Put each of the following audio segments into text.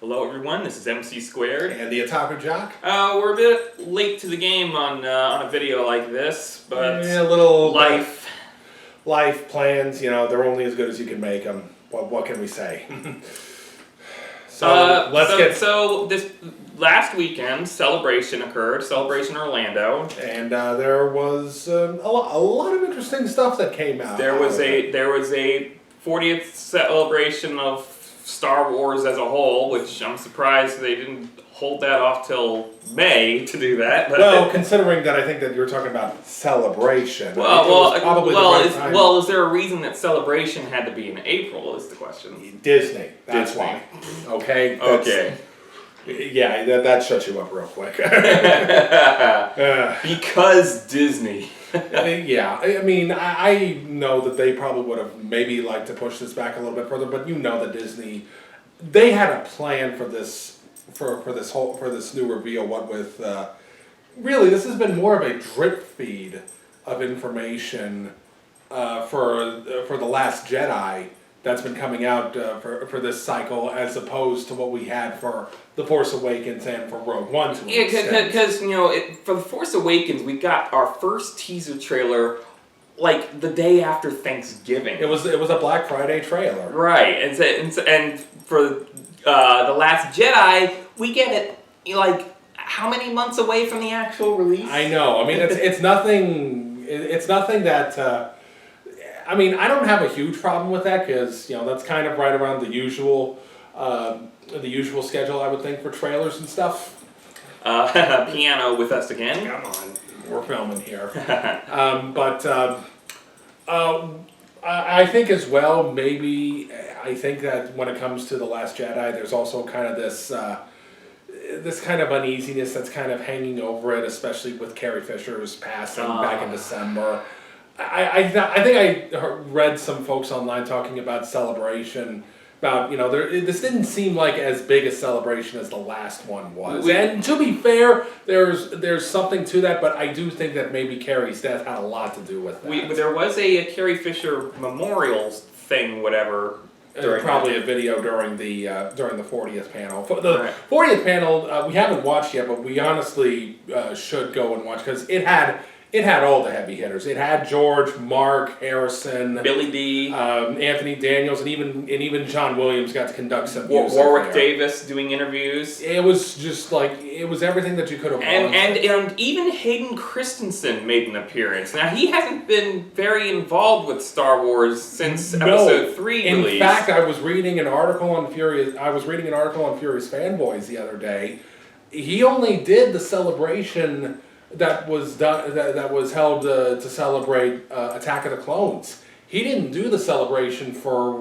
Hello everyone, this is MC Squared. And the Otaku Jock. We're a bit late to the game on a video like this, but A little life. Life plans, they're only as good as you can make them. What can we say? So this last weekend, Celebration occurred, Celebration Orlando. And there was a lot of interesting stuff that came out. There was a 40th celebration of Star Wars as a whole, which I'm surprised they didn't hold that off till May to do that. But well, considering that I think that you're talking about Celebration. Is there a reason that Celebration had to be in April is the question. Disney. That's Disney. why. Okay? Okay. Yeah, that shuts you up real quick. Because Disney. Yeah, I mean, I know that they probably would have maybe liked to push this back a little bit further, but that Disney, they had a plan for this, for this new reveal. What with, really, this has been more of a drip feed of information for the Last Jedi that's been coming out for this cycle, as opposed to what we had for The Force Awakens and for Rogue One. Yeah, because for The Force Awakens, we got our first teaser trailer like the day after Thanksgiving. It was a Black Friday trailer, right? And for The Last Jedi, we get it like how many months away from the actual release? I know. I mean, it's nothing. It's nothing that. I mean, I don't have a huge problem with that because that's kind of right around the usual schedule, I would think, for trailers and stuff. Piano with us again. Come on, we're filming here. I think as well. Maybe I think that when it comes to The Last Jedi, there's also kind of this kind of uneasiness that's kind of hanging over it, especially with Carrie Fisher's passing back in December. I think I read some folks online talking about Celebration, about this didn't seem like as big a celebration as the last one was. And to be fair, there's something to that, but I do think that maybe Carrie's death had a lot to do with that. There was a Carrie Fisher memorial thing, whatever. Probably a video during the 40th panel. The 40th panel we haven't watched yet, but we honestly should go and watch because it had all the heavy hitters. It had George, Mark, Harrison, Billy D, Anthony Daniels, and even John Williams got to conduct some music. Warwick Davis doing interviews. It was just like it was everything that you could have wanted. And even Hayden Christensen made an appearance. Now he hasn't been very involved with Star Wars since Episode 3 release. In fact, I was reading an article on Furious Fanboys the other day. He only did the celebration that was done. That was held to celebrate Attack of the Clones. He didn't do the celebration for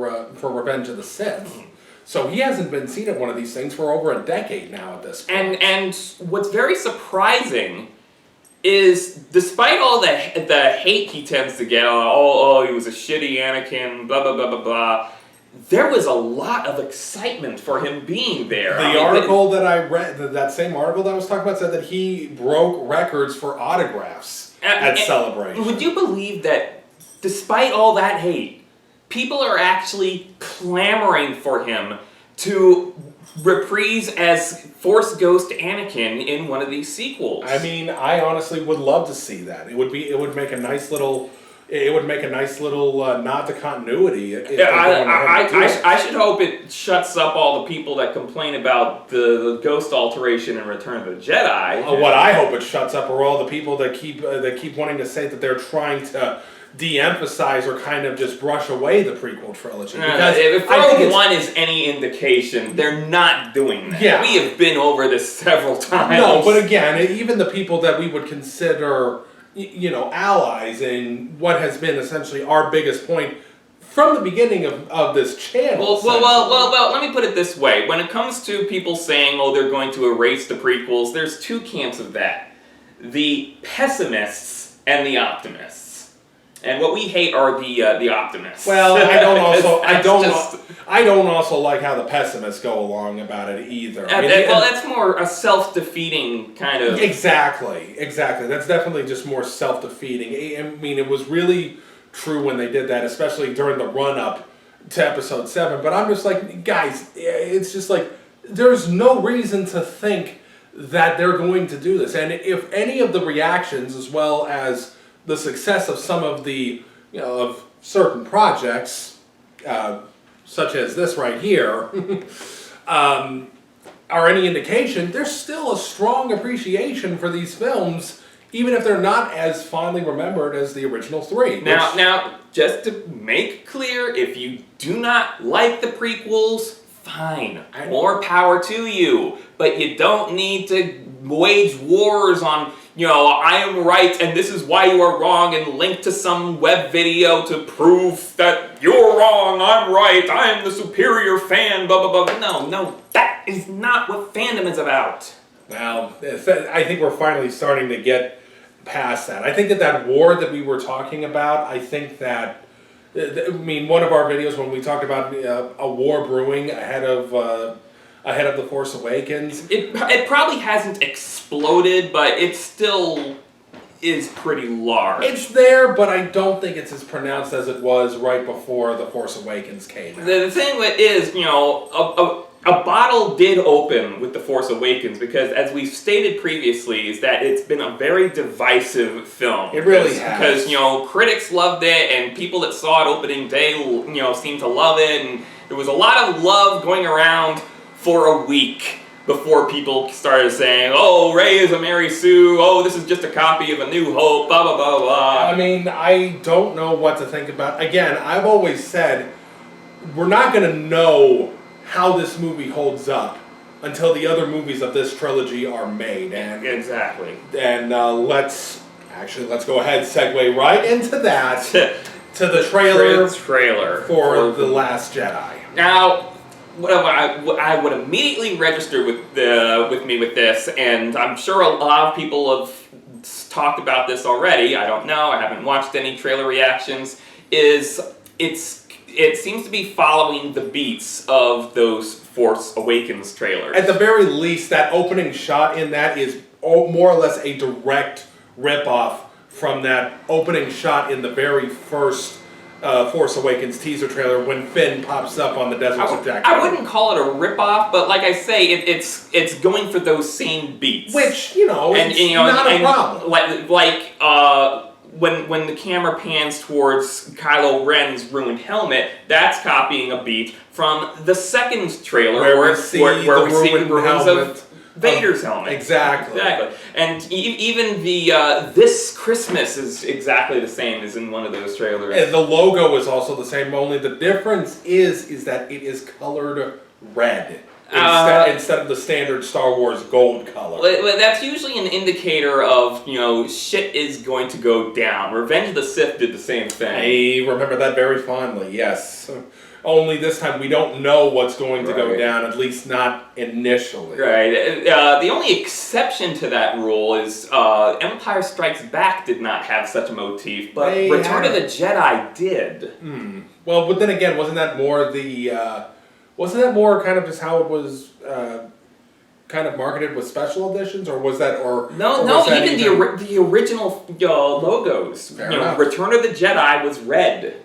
Revenge of the Sith, so he hasn't been seen at one of these things for over a decade now at this point. And what's very surprising is, despite all the hate he tends to get, he was a shitty Anakin, blah blah blah blah blah. There was a lot of excitement for him being there. The article that I read, that same article that I was talking about, said that he broke records for autographs at Celebration. Would you believe that, despite all that hate, people are actually clamoring for him to reprise as Force Ghost Anakin in one of these sequels? I mean, I honestly would love to see that. It would make a nice little. It would make a nice little nod to continuity. I should hope it shuts up all the people that complain about the ghost alteration in Return of the Jedi. What I hope it shuts up are all the people that keep wanting to say that they're trying to de-emphasize or kind of just brush away the prequel trilogy. If Rogue One is any indication, they're not doing that. Yeah. We have been over this several times. No, but again, even the people that we would consider allies in what has been essentially our biggest point from the beginning of this channel. Well, let me put it this way. When it comes to people saying, they're going to erase the prequels, there's two camps of that. The pessimists and the optimists. And what we hate are the optimists. Well, I don't also like how the pessimists go along about it either. That's more a self-defeating kind of. Exactly. That's definitely just more self-defeating. I mean, it was really true when they did that, especially during the run-up to Episode 7. But I'm just like, guys, it's just like there's no reason to think that they're going to do this. And if any of the reactions, as well as the success of some of the, of certain projects, such as this right here, are any indication, there's still a strong appreciation for these films, even if they're not as fondly remembered as the original three. Now, just to make clear, if you do not like the prequels, fine, more power to you. But you don't need to wage wars on, I am right and this is why you are wrong, and link to some web video to prove that you're wrong, I'm right, I'm the superior fan, blah, blah, blah. No, that is not what fandom is about. Well, I think we're finally starting to get past that. I think that war that we were talking about, I think that, one of our videos when we talked about a war brewing ahead of The Force Awakens. It probably hasn't exploded, but it still is pretty large. It's there, but I don't think it's as pronounced as it was right before The Force Awakens came out. The thing with is, a bottle did open with The Force Awakens, because as we've stated previously, is that it's been a very divisive film. It really has. Because, critics loved it, and people that saw it opening day, seemed to love it, and there was a lot of love going around for a week before people started saying, oh, Rey is a Mary Sue, oh, this is just a copy of A New Hope, blah, blah, blah, blah. I don't know what to think about. Again, I've always said, we're not going to know how this movie holds up until the other movies of this trilogy are made. And exactly. And let's go ahead and segue right into that, to the trailer for The Last Jedi. Now, what I would immediately register with me with this, and I'm sure a lot of people have talked about this already, I don't know, I haven't watched any trailer reactions, is it seems to be following the beats of those Force Awakens trailers. At the very least, that opening shot in that is more or less a direct rip-off from that opening shot in the very first Force Awakens teaser trailer when Finn pops up on the deserts of Jakku. I wouldn't call it a rip-off, but like I say, it's going for those same beats. Which, it's not a problem. When the camera pans towards Kylo Ren's ruined helmet, that's copying a beat from the second trailer where we see the ruins of Vader's helmet. Exactly. And even the This Christmas is exactly the same as in one of those trailers. And the logo is also the same, only the difference is that it is colored red. Instead of the standard Star Wars gold color. Well, that's usually an indicator of, shit is going to go down. Revenge of the Sith did the same thing. I remember that very fondly, yes. Only this time we don't know what's going to go down, at least not initially. Right. The only exception to that rule is Empire Strikes Back did not have such a motif, but Return of the Jedi did. Well, but then again, wasn't that more kind of just how it was kind of marketed with special editions, or was that even the original logos. Return of the Jedi was red.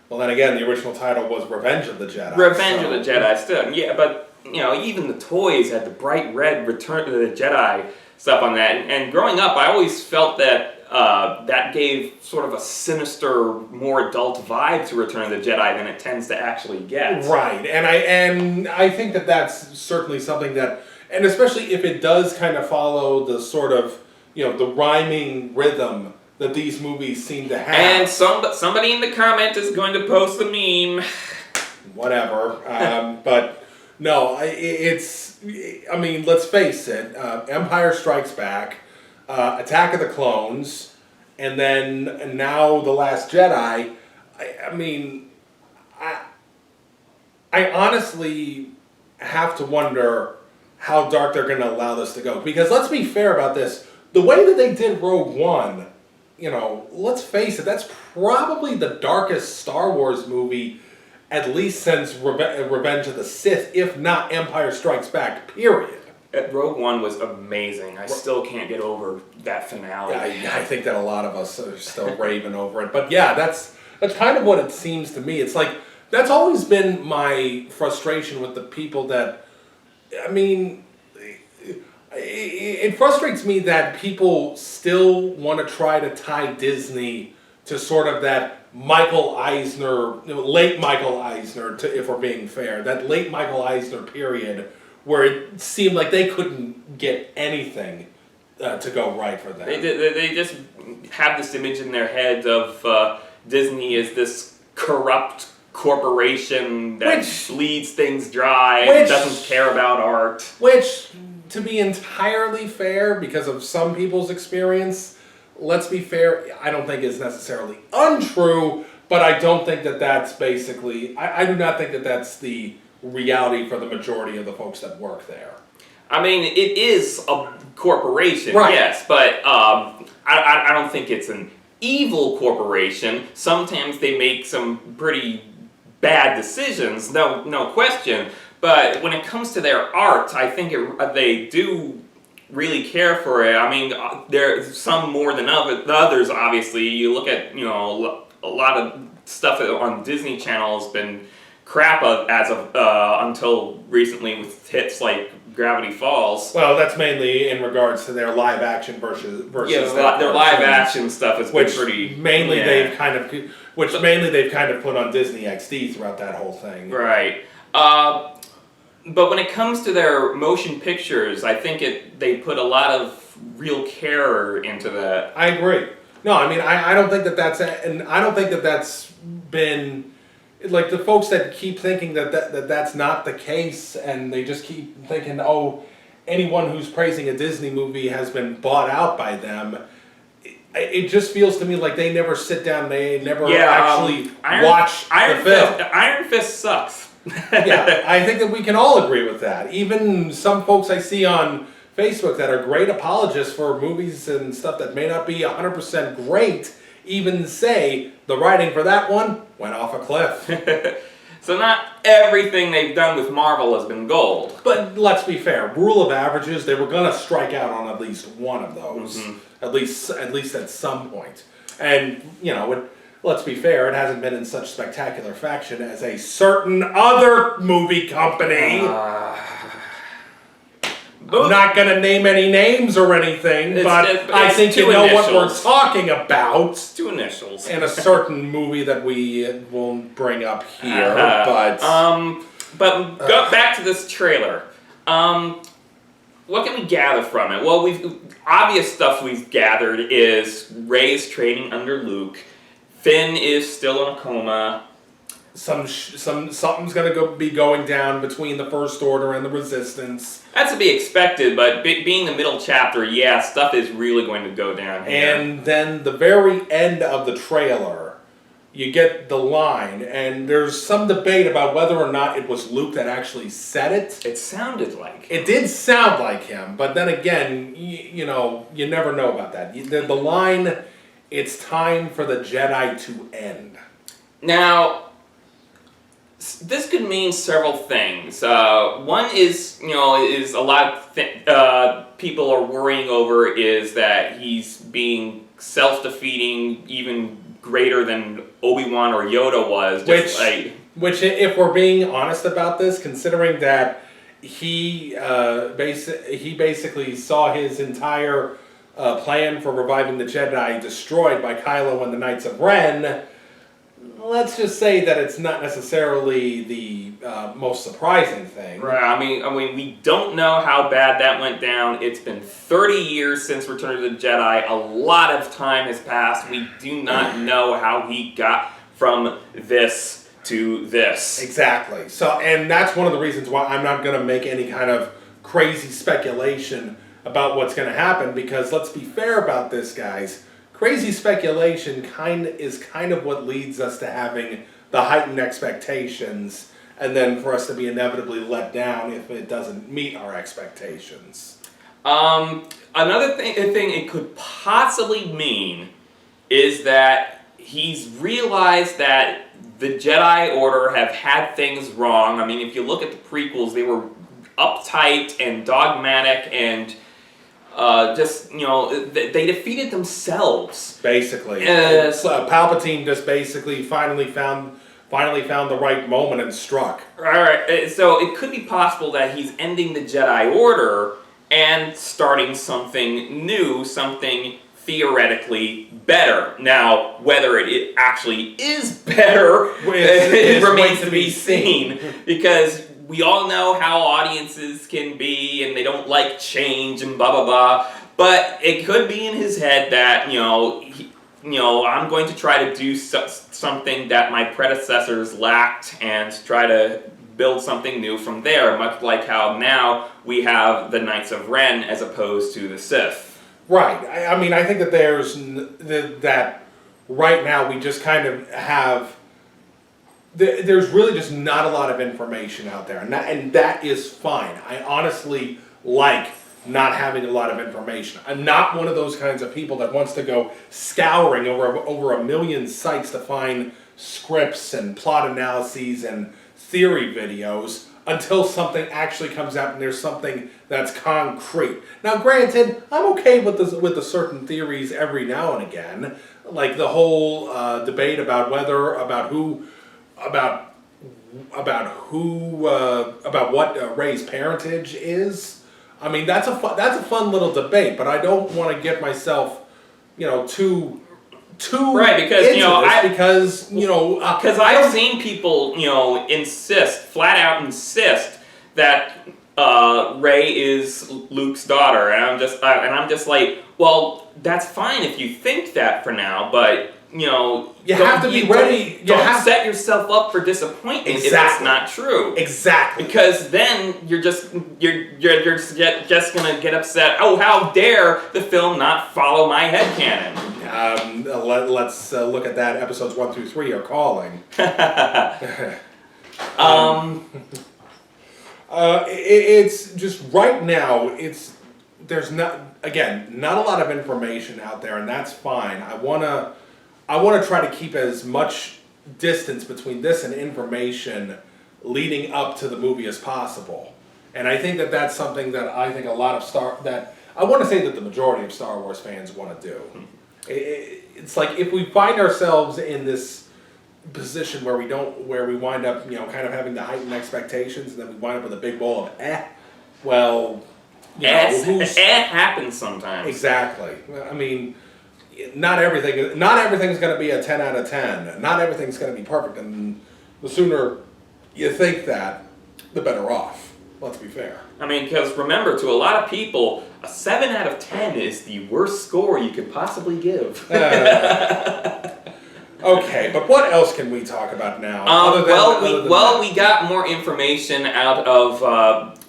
Well, then again, the original title was Revenge of the Jedi. Revenge of the Jedi still, yeah, but even the toys had the bright red Return of the Jedi stuff on that. And growing up, I always felt that that gave sort of a sinister, more adult vibe to Return of the Jedi than it tends to actually get. Right, and I think that that's certainly something that, and especially if it does kind of follow the sort of, the rhyming rhythm that these movies seem to have. And somebody in the comment is going to post the meme. Whatever, but no, let's face it, Empire Strikes Back, Attack of the Clones, and then now The Last Jedi. I honestly have to wonder how dark they're going to allow this to go. Because let's be fair about this. The way that they did Rogue One, let's face it, that's probably the darkest Star Wars movie, at least since Revenge of the Sith, if not Empire Strikes Back, period. Rogue One was amazing. I still can't get over that finale. I think that a lot of us are still raving over it. But yeah, that's kind of what it seems to me. It's like, that's always been my frustration with the people that, I mean, it frustrates me that people still want to try to tie Disney to sort of that Michael Eisner, late Michael Eisner, if we're being fair, that late Michael Eisner period where it seemed like they couldn't get anything to go right for them. They just have this image in their head of Disney as this corrupt corporation that bleeds things dry and doesn't care about art. Which, to be entirely fair, because of some people's experience, let's be fair, I don't think is necessarily untrue, but I don't think that that's basically, I do not think that that's the reality for the majority of the folks that work there. I mean, it is a corporation, right. Yes, but I don't think it's an evil corporation. Sometimes they make some pretty bad decisions, no question. But when it comes to their art, I think they do really care for it. I mean, there's some more than others, obviously. You look at, a lot of stuff on Disney Channel has been crap as of until recently with hits like Gravity Falls. Well, that's mainly in regards to their live action versus their live action stuff has been pretty. Mainly they've kind of put on Disney XD throughout that whole thing. Right. But when it comes to their motion pictures, I think they put a lot of real care into that. I agree. No, I mean I don't think that's been. Like the folks that keep thinking that's not the case, and they just keep thinking, oh, anyone who's praising a Disney movie has been bought out by them. It just feels to me like they never sit down, they never actually watch the film. Iron Fist sucks. Yeah, I think that we can all agree with that. Even some folks I see on Facebook that are great apologists for movies and stuff that may not be 100% great, even say the writing for that one went off a cliff. So not everything they've done with Marvel has been gold. But let's be fair, rule of averages, they were going to strike out on at least one of those. Mm-hmm. At least at some point. And, let's be fair, it hasn't been in such spectacular fashion as a certain other movie company. I'm not going to name any names or anything, but I think you know what we're talking about. Two initials. In a certain movie that we won't bring up here, but go back to this trailer. What can we gather from it? Well, obvious stuff we've gathered is Rey's training under Luke. Finn is still in a coma. Something's going to be going down between the First Order and the Resistance. That's to be expected, but being the middle chapter, stuff is really going to go down here. And then the very end of the trailer, you get the line, and there's some debate about whether or not it was Luke that actually said it. It sounded like him. It did sound like him, but then again, you never know about that. The line, it's time for the Jedi to end. Now, this could mean several things. One is a lot of people are worrying over is that he's being self-defeating, even greater than Obi-Wan or Yoda was. Which, if we're being honest about this, considering that he basically saw his entire plan for reviving the Jedi destroyed by Kylo and the Knights of Ren. Let's just say that it's not necessarily the most surprising thing. Right. I mean, we don't know how bad that went down. It's been 30 years since Return of the Jedi. A lot of time has passed. We do not know how he got from this to this. Exactly. So, and that's one of the reasons why I'm not going to make any kind of crazy speculation about what's going to happen, because let's be fair about this, guys. Crazy speculation is kind of what leads us to having the heightened expectations, and then for us to be inevitably let down if it doesn't meet our expectations. Another thing it could possibly mean is that he's realized that the Jedi Order have had things wrong. I mean, if you look at the prequels, they were uptight and dogmatic and they defeated themselves. Basically. Palpatine just basically finally found finally found the right moment and struck. Alright, so it could be possible that he's ending the Jedi Order and starting something new, something theoretically better. Now, whether it actually is better it remains to be seen, because we all know how audiences can be, and they don't like change and blah blah blah. But it could be in his head that I'm going to try to do something that my predecessors lacked, and try to build something new from there. Much like how now we have the Knights of Ren as opposed to the Sith. Right. I mean, I think that that right now we just kind of have. There's really just not a lot of information out there, and that is fine. I honestly like not having a lot of information. I'm not one of those kinds of people that wants to go scouring over a million sites to find scripts and plot analyses and theory videos until something actually comes out and there's something that's concrete. Now, granted, I'm okay with the certain theories every now and again, like the whole debate about what Rey's parentage is. I mean, that's a fun little debate, but I don't want to get myself, too right, because because I've seen people flat out insist that Rey is Luke's daughter, and I'm just like, well, that's fine if you think that for now, but you have to be ready. Don't set yourself up for disappointment if it's not true. Exactly. Because then you're just gonna get upset. Oh, how dare the film not follow my headcanon? Let's look at that. Episodes 1 through 3 are calling. It's just right now. There's not a lot of information out there, and that's fine. I wanna try to keep as much distance between this and information leading up to the movie as possible. And I think that that's something that I think I want to say that the majority of Star Wars fans want to do. It's like if we find ourselves in this position where we wind up, kind of having the heightened expectations, and then we wind up with a big bowl of it happens sometimes. Exactly. I mean, not everything's going to be a 10 out of 10. Not everything's going to be perfect, and the sooner you think that, the better off. Let's be fair. I mean, because remember, to a lot of people, a 7 out of 10 is the worst score you could possibly give. Okay, but what else can we talk about now? We got more information out of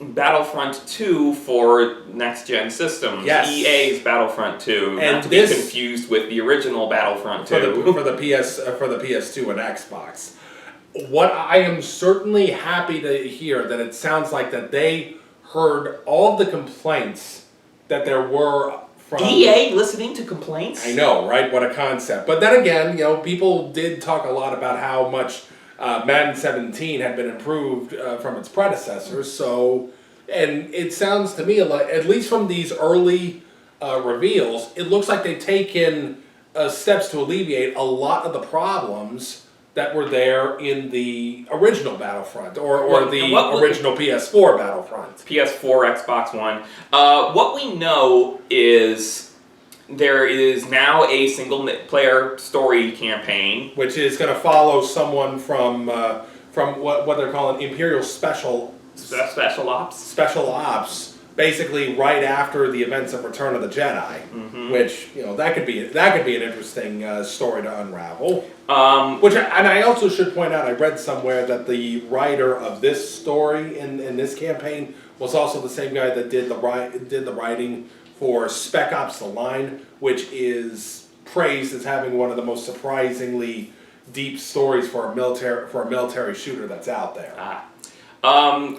Battlefront 2 for next-gen systems. Yes. EA's Battlefront 2, and not to be confused with the original Battlefront 2. For the PS2 and Xbox. What I am certainly happy to hear that it sounds like that they heard all of the complaints that there were from EA listening to complaints? I know, right? What a concept. But then again, people did talk a lot about how much Madden 17 had been improved from its predecessors. So, and it sounds to me like, at least from these early reveals, it looks like they've taken steps to alleviate a lot of the problems that were there in the original Battlefront, or the original PS4 Battlefront. PS4, Xbox One. What we know is there is now a single-player story campaign, which is going to follow someone from what they're calling Imperial Special Ops. Basically, right after the events of Return of the Jedi, which that could be an interesting story to unravel. I also should point out, I read somewhere that the writer of this story in this campaign was also the same guy that did the writing for Spec Ops: The Line, which is praised as having one of the most surprisingly deep stories for a military shooter that's out there.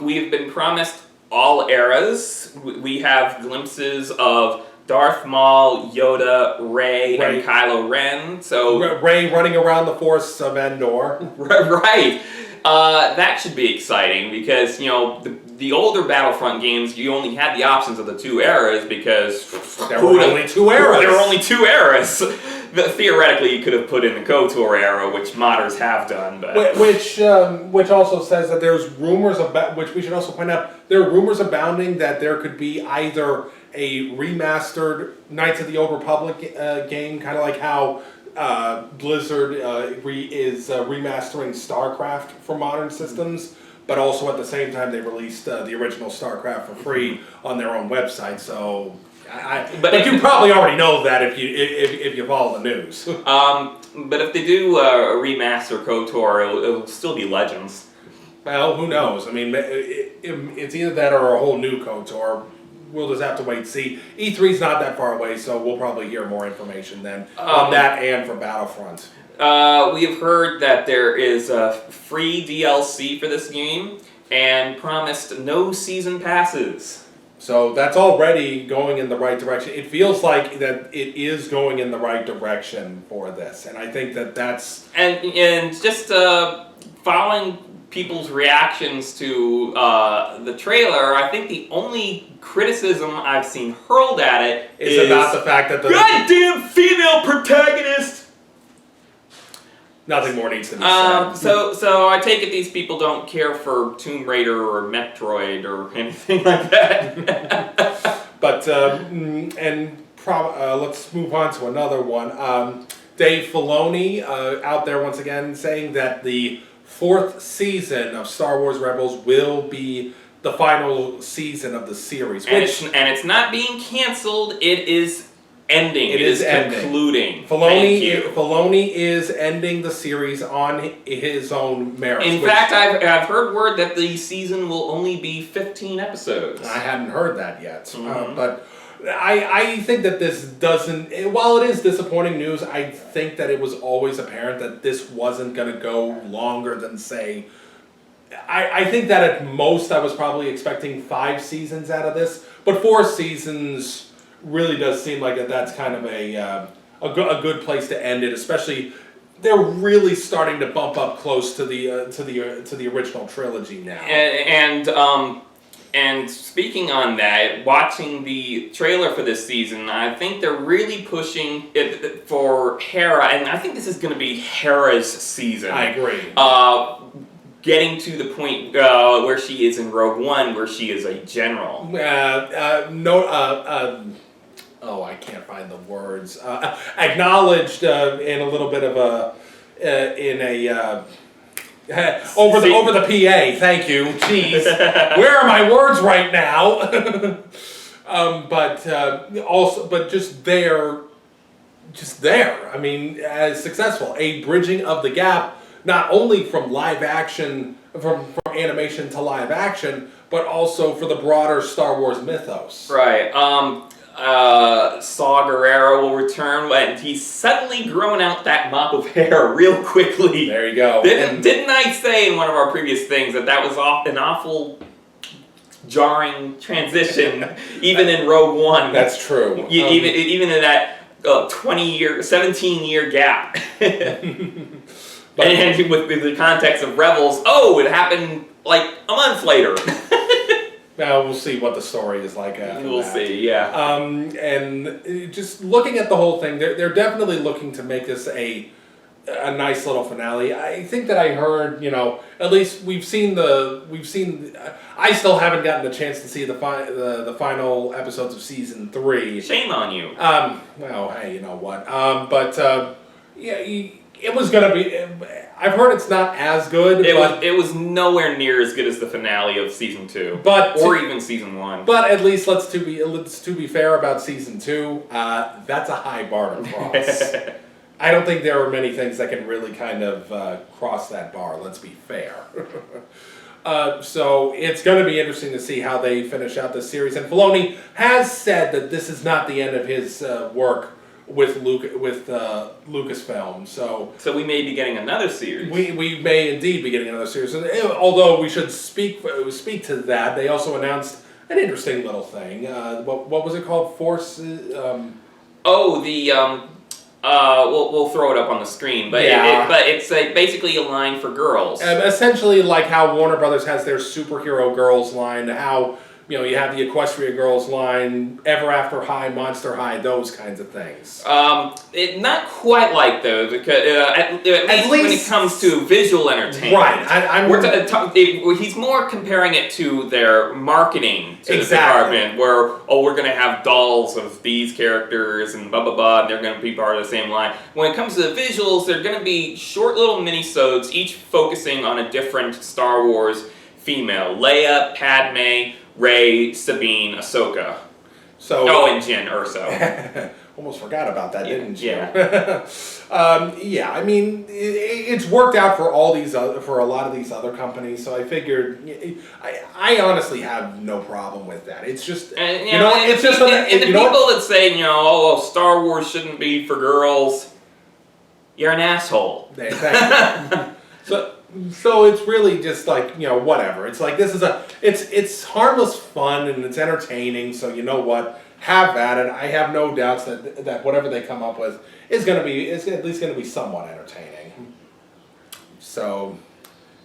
We've been promised all eras. We have glimpses of Darth Maul, Yoda, Rey, and Kylo Ren. So Rey running around the Force of Endor. Right. That should be exciting because the older Battlefront games, you only had the options of the two eras because there were only two eras. There were only two eras. theoretically, you could have put in the KOTOR era, which modders have done, but Which also says that there's rumors about, which we should also point out, there are rumors abounding that there could be either a remastered Knights of the Old Republic game, kind of like how Blizzard is remastering StarCraft for modern systems, but also at the same time they released the original StarCraft for free on their own website. So, but you probably already know that if you follow the news. But if they do remaster KOTOR, it'll still be Legends. Well, who knows? I mean, it's either that or a whole new KOTOR. We'll just have to wait and see. E3's not that far away, so we'll probably hear more information then on that and for Battlefront. We have heard that there is a free DLC for this game and promised no season passes. So that's already going in the right direction. It feels like that it is going in the right direction for this, and I think that's and just following people's reactions to the trailer, I think the only criticism I've seen hurled at it is about the fact that the goddamn female protagonist. Nothing more needs to be said. So I take it these people don't care for Tomb Raider or Metroid or anything like that. But let's move on to another one. Dave Filoni out there once again saying that the 4th season of Star Wars Rebels will be the final season of the series. And it's not being canceled, it is ending. It is concluding. Filoni is ending the series on his own merits. In fact, I've heard word that the season will only be 15 episodes. I hadn't heard that yet. But I think that this doesn't, while it is disappointing news, I think that it was always apparent that this wasn't going to go longer than, say, I think that at most I was probably expecting 5 seasons out of this, but 4 seasons really does seem like that's kind of a good place to end it. Especially, they're really starting to bump up close to the original trilogy now. And speaking on that, watching the trailer for this season, I think they're really pushing it for Hera, and I think this is going to be Hera's season. I agree. Getting to the point where she is in Rogue One, where she is a general. I can't find the words. Acknowledged in a little bit of over the PA. Thank you. Jeez, where are my words right now? But just there. I mean, as successful, a bridging of the gap, not only from live action, from animation to live action, but also for the broader Star Wars mythos. Right. Saw Gerrera will return, and he's suddenly grown out that mop of hair real quickly. There you go. Didn't I say in one of our previous things that was an awful jarring transition, even in Rogue One? That's true. Even in that 17-year gap. And with the context of Rebels, it happened like a month later. Well, we'll see what the story is like after We'll see, yeah. And just looking at the whole thing, they're definitely looking to make this a nice little finale. I think that I heard, at least we've seen. I still haven't gotten the chance to see the final episodes of season 3. Shame on you. Well, hey, you know what? It was gonna be. I've heard it's not as good. It was nowhere near as good as the finale of season 2, or even season 1. But at least let's be fair about season 2. That's a high bar to cross. I don't think there are many things that can really kind of cross that bar. Let's be fair. So it's going to be interesting to see how they finish out this series. And Filoni has said that this is not the end of his work with Lucasfilm. So we may be getting another series. We may indeed be getting another series. And, although we should speak to that, they also announced an interesting little thing. What was it called? Force. We'll throw it up on the screen, but it's basically a line for girls. Essentially, like how Warner Brothers has their superhero girls line, how you have the Equestria Girls line, Ever After High, Monster High, those kinds of things. Not quite like those, because at least when it comes to visual entertainment. Right. He's more comparing it to their marketing to Exactly. the department, where, we're going to have dolls of these characters and blah, blah, blah, and they're going to be part of the same line. When it comes to the visuals, they're going to be short little mini-sodes, each focusing on a different Star Wars female. Leia, Padme, Rey, Sabine, Ahsoka. And Jyn Erso. Almost forgot about that, didn't you? Yeah. I mean, it's worked out for for a lot of these other companies. So I figured, I honestly have no problem with that. It's just, it's just the people that say, Star Wars shouldn't be for girls, you're an asshole. Exactly. So it's really just like, whatever. It's like, it's harmless fun and it's entertaining, so you know what? Have at it. I have no doubts that whatever they come up with is at least going to be somewhat entertaining. So,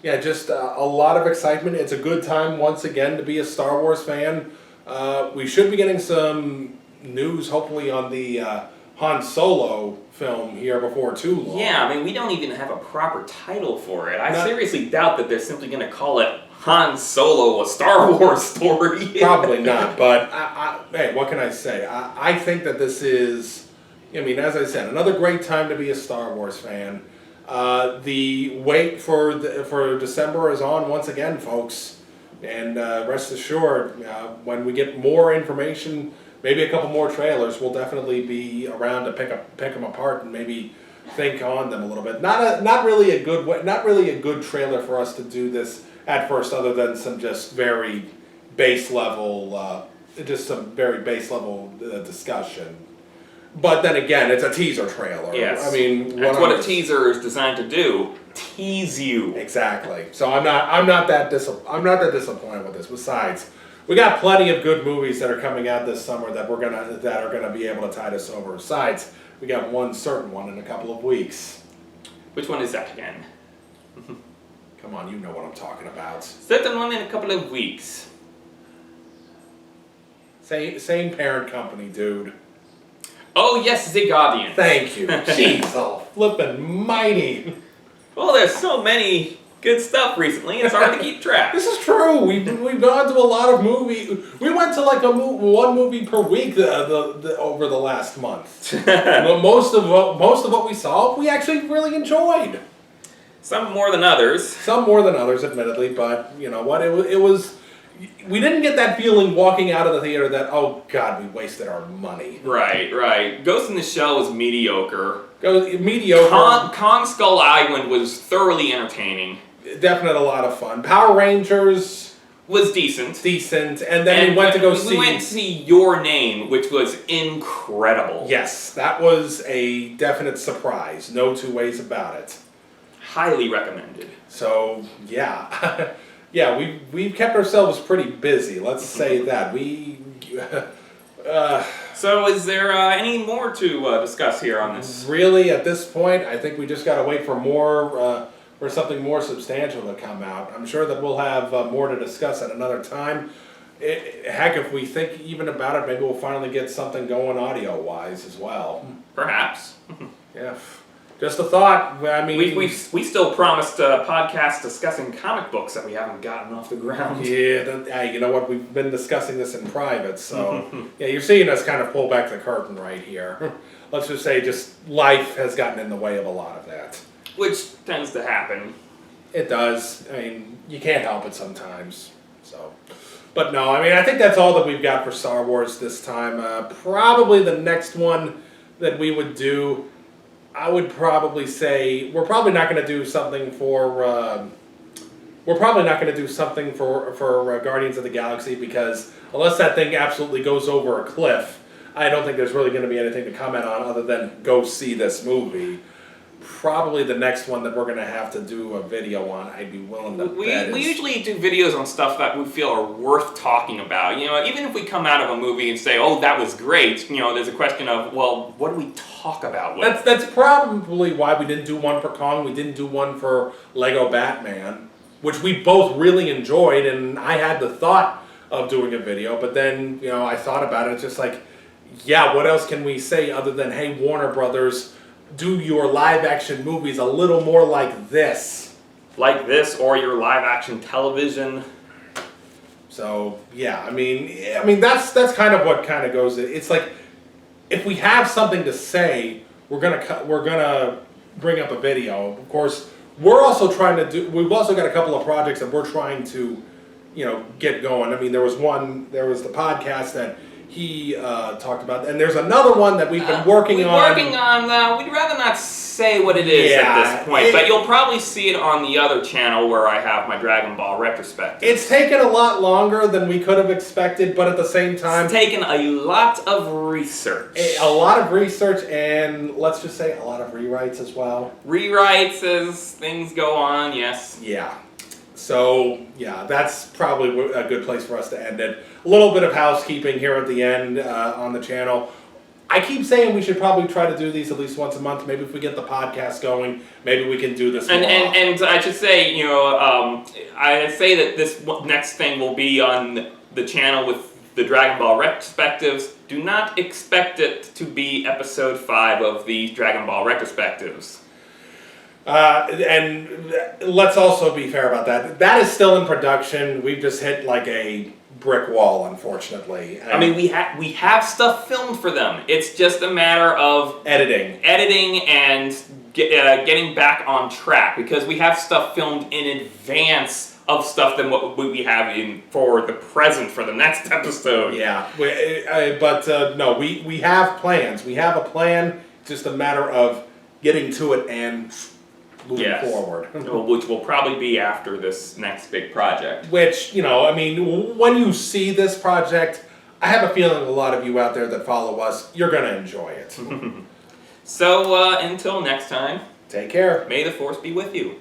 just a lot of excitement. It's a good time once again to be a Star Wars fan. We should be getting some news, hopefully, on the Han Solo film here before too long. Yeah, I mean, we don't even have a proper title for it. I seriously doubt that they're simply going to call it Han Solo, a Star Wars story. Probably not, but hey, what can I say? I think that this is, as I said, another great time to be a Star Wars fan. The wait for December is on once again, folks, and rest assured, when we get more information, maybe a couple more trailers, we'll definitely be around to pick them apart and maybe think on them a little bit. Not really a good trailer for us to do this at first, other than some just very base level, discussion. But then again, it's a teaser trailer. Yes. I mean, that's what a teaser is designed to do: tease you. Exactly. So I'm not that disappointed with this. Besides, we got plenty of good movies that are coming out this summer that are gonna be able to tide us over. Besides, we got one certain one in a couple of weeks. Which one is that again? Come on, you know what I'm talking about. Certain one in a couple of weeks. Same parent company, dude. Oh yes, The Guardian. Thank you. Jeez, oh, flippin' mighty. Well, there's so many good stuff recently, it's hard to keep track. This is true. We've gone to a lot of movies. We went to like one movie per week over the last month. Most of what we saw, we actually really enjoyed. Some more than others. Some more than others, admittedly, but you know what? It was. We didn't get that feeling walking out of the theater that, oh God, we wasted our money. Right. Ghost in the Shell was mediocre. Mediocre. Kong Skull Island was thoroughly entertaining. Definitely a lot of fun. Power Rangers was decent. And then we went to see Your Name, which was incredible. Yes, that was a definite surprise. No two ways about it. Highly recommended. So, yeah. Yeah, we've kept ourselves pretty busy, let's say that. So is there any more to discuss here on this? Really, at this point, I think we just got to wait for for something more substantial to come out. I'm sure that we'll have more to discuss at another time. Heck, if we think even about it, maybe we'll finally get something going audio-wise as well. Perhaps. Yeah. Just a thought. I mean, we still promised a podcast discussing comic books that we haven't gotten off the ground. Yeah, you know what? We've been discussing this in private, so yeah, you're seeing us kind of pull back the curtain right here. Let's just say, just life has gotten in the way of a lot of that. Which tends to happen. It does. I mean, you can't help it sometimes. So, but no, I mean, I think that's all that we've got for Star Wars this time. Probably the next one that we would do, I would probably say we're probably not going to do something for Guardians of the Galaxy, because unless that thing absolutely goes over a cliff, I don't think there's really going to be anything to comment on other than go see this movie. Probably the next one that we're going to have to do a video on, I'd be willing to bet. We usually do videos on stuff that we feel are worth talking about. You know, even if we come out of a movie and say, oh, that was great, you know, there's a question of, well, what do we talk about? That's probably why we didn't do one for Kong, we didn't do one for Lego Batman, which we both really enjoyed, and I had the thought of doing a video. But then, you know, I thought about it. It's just like, yeah, what else can we say other than, hey, Warner Brothers, do your live action movies a little more like this. Like this, or your live action television. So yeah, I mean that's kind of what kind of goes. It's like if we have something to say, we're gonna bring up a video. Of course, we're also trying to do. We've also got a couple of projects that we're trying to, you know, get going. I mean, there was the podcast that he talked about, and there's another one that we've been working on. We'd rather not say what it is at this point, but you'll probably see it on the other channel where I have my Dragon Ball retrospective. It's taken a lot longer than we could have expected, but at the same time, it's taken a lot of research. A lot of research, and let's just say a lot of rewrites as well. Rewrites as things go on, yes. Yeah. So, yeah, that's probably a good place for us to end it. A little bit of housekeeping here at the end on the channel. I keep saying we should probably try to do these at least once a month. Maybe if we get the podcast going, maybe we can do this more. And I should say, you know, I say that this next thing will be on the channel with the Dragon Ball retrospectives. Do not expect it to be episode 5 of the Dragon Ball retrospectives. And let's also be fair about that. That is still in production. We've just hit like a brick wall, unfortunately. I mean, we have stuff filmed for them. It's just a matter of editing and getting back on track, because we have stuff filmed in advance of stuff than what we have in for the present for the next episode. Yeah, but no, we have plans. We have a plan. Just a matter of getting to it and moving forward. Which will probably be after this next big project. Which, you know, I mean, when you see this project, I have a feeling a lot of you out there that follow us, you're going to enjoy it. So, until next time, take care. May the Force be with you.